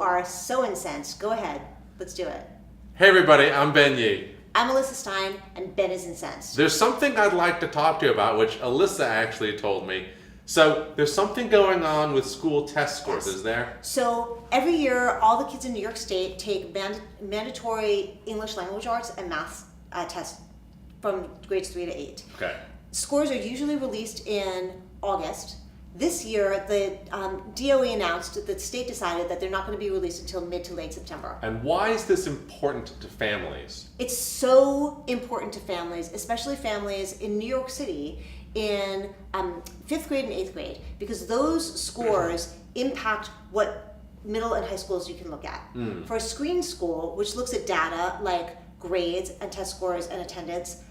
are so incensed. Go ahead. Let's do it. Hey everybody, I'm Ben Yee. I'm Elissa Stein, and Ben is incensed. There's something I'd like to talk to you about, which Elissa actually told me. So there's something going on with school test scores, Yes. is there? So every year, all the kids in New York State take mandatory English language arts and math tests from grades 3 to 8. Okay. Scores are usually released in August. This year, the DOE announced that the state decided that they're not going to be released until mid to late September. And why is this important to families? It's so important to families, especially families in New York City in 5th grade and 8th grade, because those scores impact what middle and high schools you can look at. For a screen school, which looks at data like grades and test scores and attendance,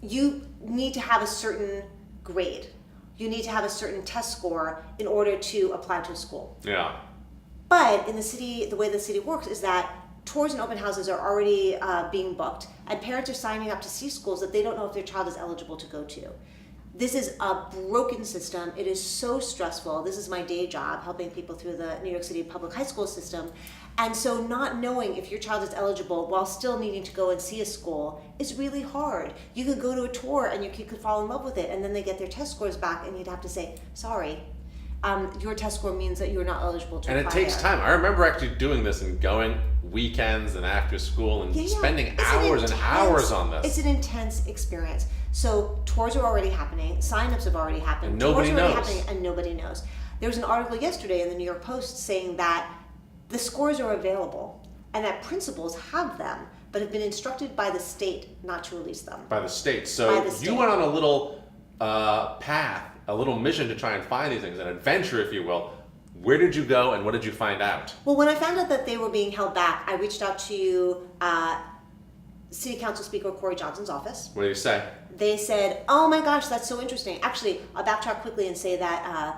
you need to have a certain grade. You need to have a certain test score in order to apply to a school. Yeah. But in the city, the way the city works is that tours and open houses are already being booked, and parents are signing up to see schools that they don't know if their child is eligible to go to. This is a broken system. It is so stressful. This is my day job, helping people through the New York City public high school system. And so not knowing if your child is eligible while still needing to go and see a school is really hard. You could go to a tour and your kid could fall in love with it, and then they get their test scores back and you'd have to say, sorry, your test score means that you're not eligible to apply. And it takes time. I remember actually doing this and going weekends and after school and spending hours and hours on this. It's an intense experience. So tours are already happening, sign-ups have already happened, and nobody tours are knows. already happening, and nobody knows. There was an article yesterday in the New York Post saying that the scores are available and that principals have them, but have been instructed by the state not to release them. By the state. So you went on a little path, a little mission to try and find these things, an adventure, if you will. Where did you go and what did you find out? Well, when I found out that they were being held back, I reached out to City Council Speaker Corey Johnson's office. What did you say? They said, oh my gosh, that's so interesting. Actually, I'll backtrack quickly and say that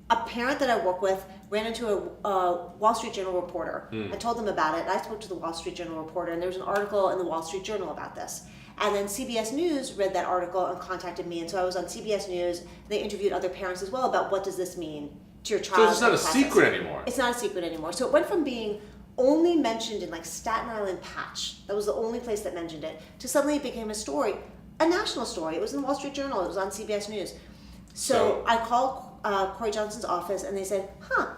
a parent that I work with ran into a Wall Street Journal reporter. I told them about it. I spoke to the Wall Street Journal reporter, and there was an article in the Wall Street Journal about this. And then CBS News read that article and contacted me, and so I was on CBS News. They interviewed other parents as well about what does this mean to your child. So it's not a secret anymore. It's not a secret anymore. So it went from being only mentioned in like Staten Island Patch, that was the only place that mentioned it, to suddenly it became a story, a national story. It was in the Wall Street Journal. It was on CBS News. So I called Corey Johnson's office, and they said,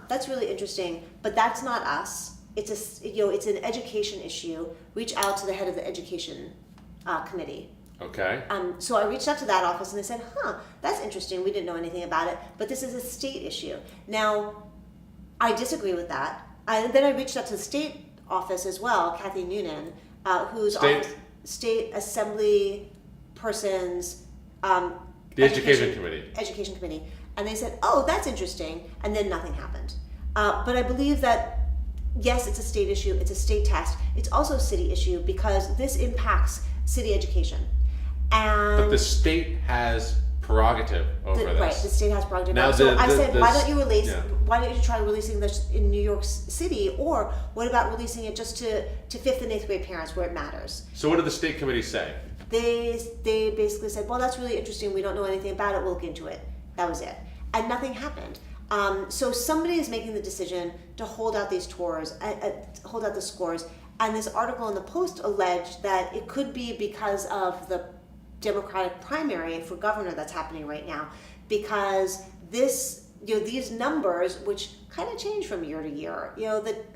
that's really interesting, but that's not us. It's it's an education issue. Reach out to the head of the education committee. Okay. So I reached out to that office, and they said, that's interesting. We didn't know anything about it, but this is a state issue. Now, I disagree with that. Then I reached out to the state office as well, Kathy Noonan, who's state assembly person's the education committee. Education committee. And they said, oh, that's interesting. And then nothing happened. But I believe that, yes, it's a state issue. It's a state test. It's also a city issue because this impacts city education. And but the state has prerogative over this. Right, the state has prerogative. Now, so I said, why don't you release? Yeah. Why don't you try releasing this in New York City, or what about releasing it just to 5th and 8th grade parents where it matters? So what did the state committee say? They basically said, well, that's really interesting. We don't know anything about it. We'll look into it. That was it, and nothing happened. So somebody is making the decision to hold out these tours, hold out the scores. And this article in the Post alleged that it could be because of the Democratic primary for governor that's happening right now, because these numbers, which kind of change from year to year,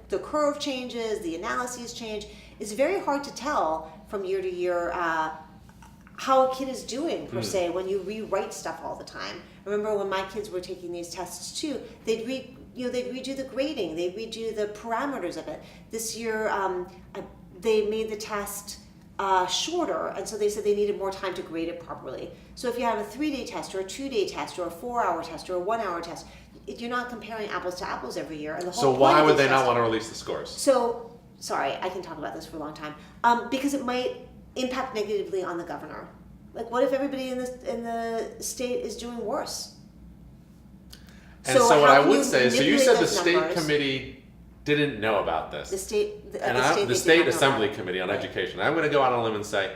the curve changes, the analyses change. It's very hard to tell from year to year how a kid is doing per se when you rewrite stuff all the time. I remember when my kids were taking these tests too, they'd redo the grading, they'd redo the parameters of it. This year, they made the test shorter, and so they said they needed more time to grade it properly. So if you have a 3-day test or a 2-day test or a 4-hour test or a 1-hour test, you're not comparing apples to apples every year. And the whole so why would they not want to release the scores? So, sorry, I can talk about this for a long time. Because it might impact negatively on the governor. Like, what if everybody in the state is doing worse? And so what I would say is, so you said the state committee didn't know about this. The state assembly committee on education. I'm going to go out on a limb and say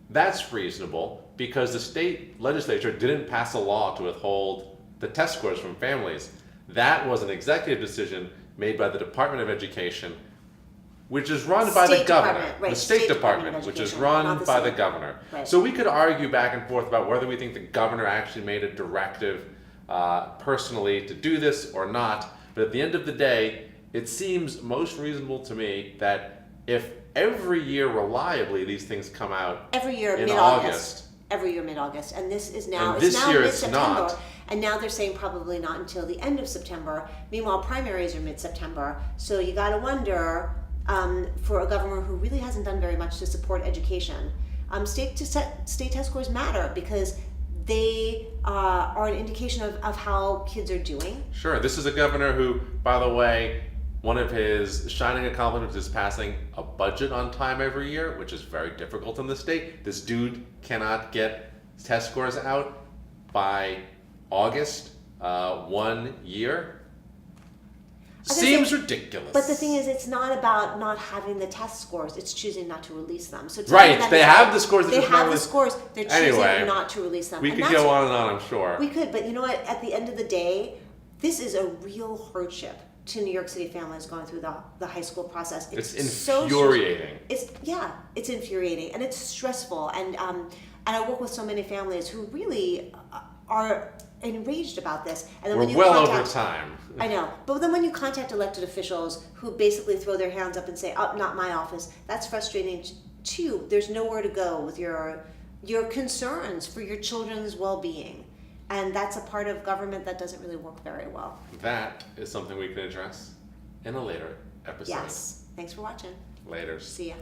that's reasonable because the state legislature didn't pass a law to withhold the test scores from families. That was an executive decision made by the Department of Education, which is run by the governor. Department, right, The State Department, of which is Education, run not the by the state. governor. Right. So we could argue back and forth about whether we think the governor actually made a directive personally to do this or not. But at the end of the day, it seems most reasonable to me that if every year reliably these things come out Every year, in mid-August. August. Every year, mid-August. And this is now, And this it's now year it's mid-September. not. And now they're saying probably not until the end of September. Meanwhile, primaries are mid-September. So you got to wonder, for a governor who really hasn't done very much to support education, state test scores matter because they are an indication of how kids are doing. Sure, this is a governor who, by the way, one of his shining accomplishments is passing a budget on time every year, which is very difficult in the state. This dude cannot get test scores out by August 1 year. Seems ridiculous. But the thing is, it's not about not having the test scores. It's choosing not to release them. So right, they have the scores. They have the scores. They're choosing Anyway, not to release them. We And could that's go on and on, I'm sure. We could, but you know what? At the end of the day, this is a real hardship to New York City families going through the high school process. It's so infuriating. It's infuriating and it's stressful. And I work with so many families who really are enraged about this. And then We're when you well contact, over time. I know, but then when you contact elected officials who basically throw their hands up and say, "Oh, not my office," that's frustrating too. There's nowhere to go with your concerns for your children's well-being. And that's a part of government that doesn't really work very well. That is something we can address in a later episode. Yes. Thanks for watching. Later. See ya.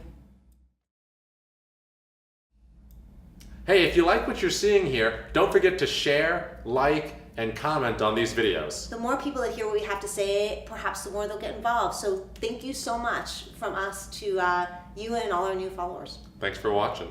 Hey, if you like what you're seeing here, don't forget to share, like, and comment on these videos. The more people that hear what we have to say, perhaps the more they'll get involved. So thank you so much from us to you and all our new followers. Thanks for watching.